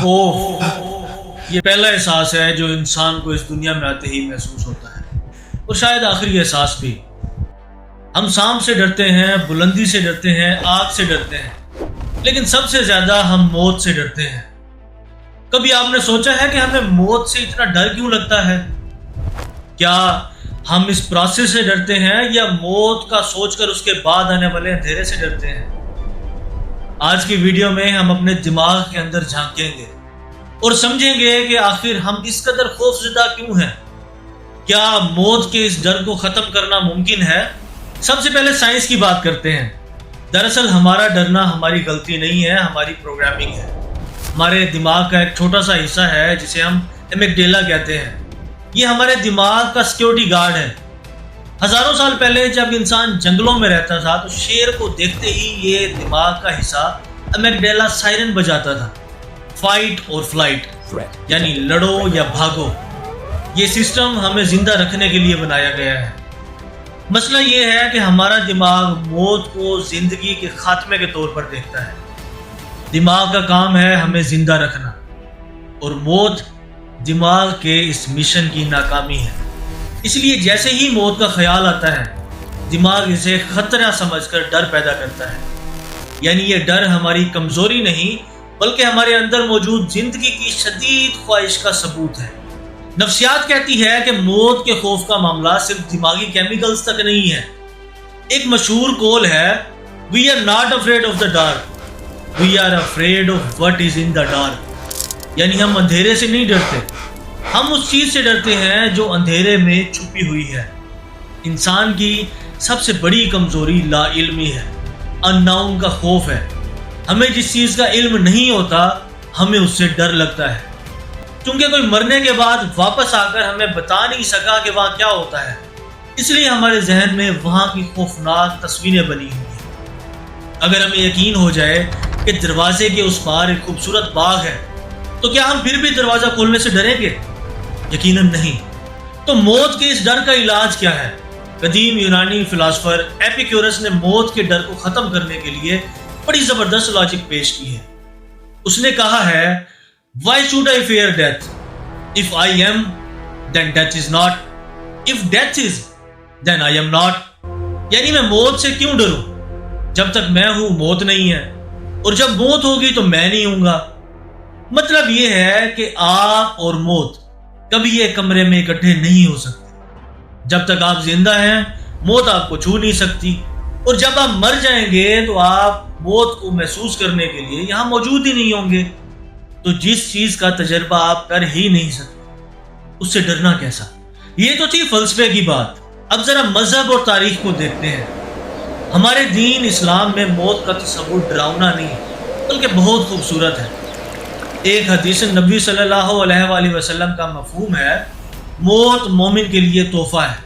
خوف یہ پہلا احساس ہے جو انسان کو اس دنیا میں آتے ہی محسوس ہوتا ہے، اور شاید آخری احساس بھی۔ ہم سانپ سے ڈرتے ہیں، بلندی سے ڈرتے ہیں، آگ سے ڈرتے ہیں، لیکن سب سے زیادہ ہم موت سے ڈرتے ہیں۔ کبھی آپ نے سوچا ہے کہ ہمیں موت سے اتنا ڈر کیوں لگتا ہے؟ کیا ہم اس پروسیس سے ڈرتے ہیں یا موت کا سوچ کر اس کے بعد آنے والے اندھیرے سے ڈرتے ہیں؟ آج کی ویڈیو میں ہم اپنے دماغ کے اندر جھانکیں گے اور سمجھیں گے کہ آخر ہم اس قدر خوف زدہ کیوں ہیں۔ کیا موت کے اس ڈر کو ختم کرنا ممکن ہے؟ سب سے پہلے سائنس کی بات کرتے ہیں۔ دراصل ہمارا ڈرنا ہماری غلطی نہیں ہے، ہماری پروگرامنگ ہے۔ ہمارے دماغ کا ایک چھوٹا سا حصہ ہے جسے ہم ایمگڈیلا کہتے ہیں۔ یہ ہمارے دماغ کا سیکیورٹی گارڈ ہے۔ ہزاروں سال پہلے جب انسان جنگلوں میں رہتا تھا تو شیر کو دیکھتے ہی یہ دماغ کا حصہ ایمگڈیلا سائرن بجاتا تھا، فائٹ اور فلائٹ، یعنی لڑو یا بھاگو۔ یہ سسٹم ہمیں زندہ رکھنے کے لیے بنایا گیا ہے۔ مسئلہ یہ ہے کہ ہمارا دماغ موت کو زندگی کے خاتمے کے طور پر دیکھتا ہے۔ دماغ کا کام ہے ہمیں زندہ رکھنا، اور موت دماغ کے اس مشن کی ناکامی ہے۔ اس لیے جیسے ہی موت کا خیال آتا ہے، دماغ اسے خطرہ سمجھ کر ڈر پیدا کرتا ہے۔ یعنی یہ ڈر ہماری کمزوری نہیں بلکہ ہمارے اندر موجود زندگی کی شدید خواہش کا ثبوت ہے۔ نفسیات کہتی ہے کہ موت کے خوف کا معاملہ صرف دماغی کیمیکلز تک نہیں ہے۔ ایک مشہور قول ہے، "We are not afraid of the dark, we are afraid of what is in the dark"۔ یعنی ہم اندھیرے سے نہیں ڈرتے، ہم اس چیز سے ڈرتے ہیں جو اندھیرے میں چھپی ہوئی ہے۔ انسان کی سب سے بڑی کمزوری لا علمی ہے، ان نون کا خوف ہے۔ ہمیں جس چیز کا علم نہیں ہوتا ہمیں اس سے ڈر لگتا ہے، کیونکہ کوئی مرنے کے بعد واپس آ کر ہمیں بتا نہیں سکا کہ وہاں کیا ہوتا ہے، اس لیے ہمارے ذہن میں وہاں کی خوفناک تصویریں بنی ہوئی ہیں۔ اگر ہمیں یقین ہو جائے کہ دروازے کے اس پار ایک خوبصورت باغ ہے تو کیا ہم پھر بھی دروازہ کھولنے سے ڈریں گے؟ یقیناً نہیں۔ تو موت کے اس ڈر کا علاج کیا ہے؟ قدیم یونانی فلاسفر ایپیکورس نے موت کے ڈر کو ختم کرنے کے لیے بڑی زبردست لاجک پیش کی ہے۔ اس نے کہا ہے، "Why should I fear death? If I am, then death is not. If death is, then I am not." یعنی میں موت سے کیوں ڈروں؟ جب تک میں ہوں موت نہیں ہے، اور جب موت ہوگی تو میں نہیں ہوں گا۔ مطلب یہ ہے کہ آپ اور موت کبھی ایک کمرے میں اکٹھے نہیں ہو سکتے۔ جب تک آپ زندہ ہیں موت آپ کو چھو نہیں سکتی، اور جب آپ مر جائیں گے تو آپ موت کو محسوس کرنے کے لیے یہاں موجود ہی نہیں ہوں گے۔ تو جس چیز کا تجربہ آپ کر ہی نہیں سکتے اس سے ڈرنا کیسا؟ یہ تو تھی فلسفے کی بات۔ اب ذرا مذہب اور تاریخ کو دیکھتے ہیں۔ ہمارے دین اسلام میں موت کا تصور ڈراؤنا نہیں بلکہ بہت خوبصورت ہے۔ ایک حدیث نبی صلی اللہ علیہ وآلہ وسلم کا مفہوم ہے، موت مومن کے لیے تحفہ ہے۔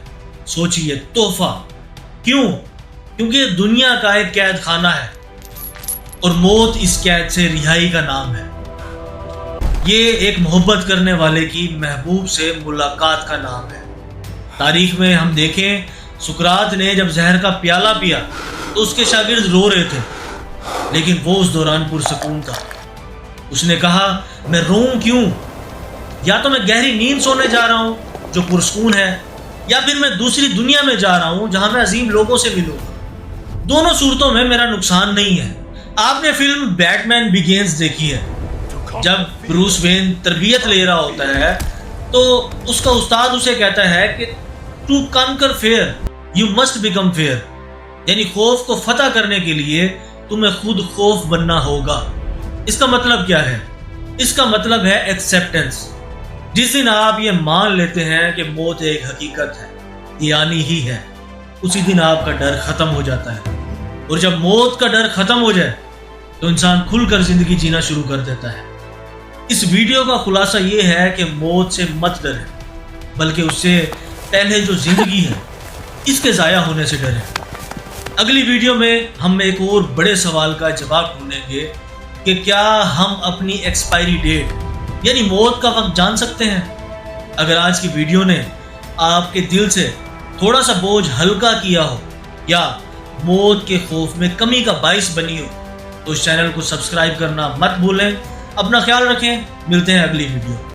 سوچئے، تحفہ کیوں؟ کیونکہ یہ دنیا کا ایک قید خانہ ہے، اور موت اس قید سے رہائی کا نام ہے۔ یہ ایک محبت کرنے والے کی محبوب سے ملاقات کا نام ہے۔ تاریخ میں ہم دیکھیں، سقراط نے جب زہر کا پیالہ پیا تو اس کے شاگرد رو رہے تھے، لیکن وہ اس دوران پرسکون تھا۔ اس نے کہا، "میں روں کیوں؟ یا تو میں گہری نیند سونے جا رہا ہوں جو پرسکون ہے، یا پھر میں دوسری دنیا میں جا رہا ہوں جہاں میں عظیم لوگوں سے ملوں گا۔ دونوں صورتوں میں میرا نقصان نہیں ہے۔ آپ نے فلم بیٹ مین بگینز دیکھی ہے۔ جب بروس وین تربیت لے رہا ہوتا ہے تو اس کا استاد اسے کہتا ہے کہ to conquer fear you must become fear, یعنی خوف کو فتح کرنے کے لیے تمہیں خود خوف بننا ہوگا۔ اس کا مطلب کیا ہے؟ اس کا مطلب ہے ایکسیپٹنس۔ جس دن آپ یہ مان لیتے ہیں کہ موت ایک حقیقت ہے، یہ آنی ہی ہے، اسی دن آپ کا ڈر ختم ہو جاتا ہے۔ اور جب موت کا ڈر ختم ہو جائے تو انسان کھل کر زندگی جینا شروع کر دیتا ہے۔ اس ویڈیو کا خلاصہ یہ ہے کہ موت سے مت ڈریں، بلکہ اس سے پہلے جو زندگی ہے اس کے ضائع ہونے سے ڈریں۔ اگلی ویڈیو میں ہم ایک اور بڑے سوال کا جواب ڈھونڈیں گے کہ کیا ہم اپنی ایکسپائری ڈیٹ یعنی موت کا وقت جان سکتے ہیں؟ اگر آج کی ویڈیو نے آپ کے دل سے تھوڑا سا بوجھ ہلکا کیا ہو یا موت کے خوف میں کمی کا باعث بنی ہو تو اس چینل کو سبسکرائب کرنا مت بھولیں اپنا خیال رکھیں، ملتے ہیں اگلی ویڈیو۔